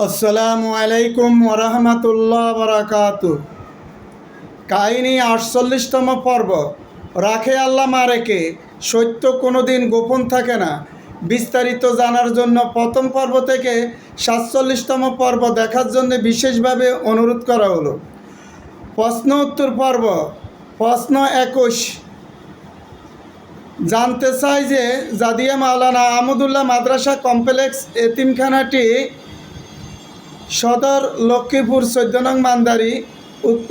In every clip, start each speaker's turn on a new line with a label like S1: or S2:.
S1: আসসালামু আলাইকুম ওরহমতুল্লাহ বারাকাতু। কাহিনী 48তম পর্ব। রাখে আল্লাহ মারেকে, সত্য কোনো দিন গোপন থাকে না। বিস্তারিত জানার জন্য প্রথম পর্ব থেকে 47তম পর্ব দেখার জন্য বিশেষভাবে অনুরোধ করা হলো। প্রশ্ন উত্তর পর্ব। প্রশ্ন 21 জানতে চাই যে জাদিয়া মাওলানা আহমদুল্লাহ মাদ্রাসা কমপ্লেক্স এতিমখানাটি সদর লক্ষ্মীপুর 14 নং মান্দারি,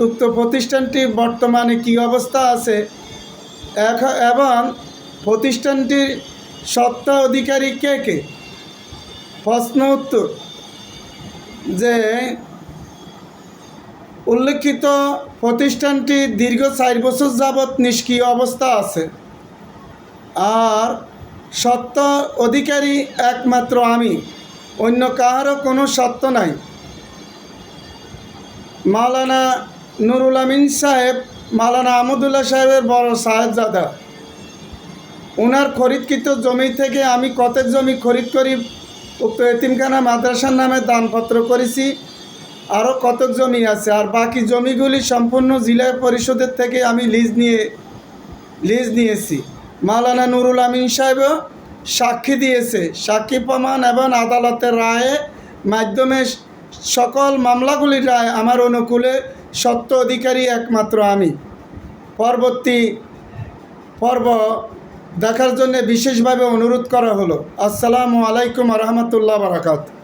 S1: উক্ত প্রতিষ্ঠানটি বর্তমানে কী অবস্থা আছে এবং প্রতিষ্ঠানটির স্বত্ব অধিকারী কে কে। প্রশ্ন উত্তর যে উল্লেখিত প্রতিষ্ঠানটি দীর্ঘ 4 বছর যাবৎ নিষ্ক্রিয় অবস্থা আছে, আর স্বত্ব অধিকারী একমাত্র আমি, অন্য কাহারও কোনো স্বত্ব নাই। মাওলানা নুরুল আমিন সাহেব মাওলানা আহমদুল্লাহ সাহেবের বড় সাহেবজাদা। ওনার খরিদকৃত জমি থেকে আমি কতক জমি খরিদ করি উক্ত এতিমখানা মাদ্রাসার নামে দানপত্র করেছি। আরও কতক জমি আছে, আর বাকি জমিগুলি সম্পূর্ণ জেলা পরিষদের থেকে আমি লিজ নিয়েছি। মাওলানা নুরুল আমিন সাহেবও সাক্ষী দিয়েছে। সাক্ষী প্রমাণ এবং আদালতের রায়ের মাধ্যমে সকল মামলাগুলির রায় আমার অনুকূলে স্বত্ব অধিকারী একমাত্র আমি। পরবর্তী পর্ব দেখার জন্য বিশেষভাবে অনুরোধ করা হলো। আসসালামু আলাইকুম রহমতুল্লাহ বারাকাতুহু।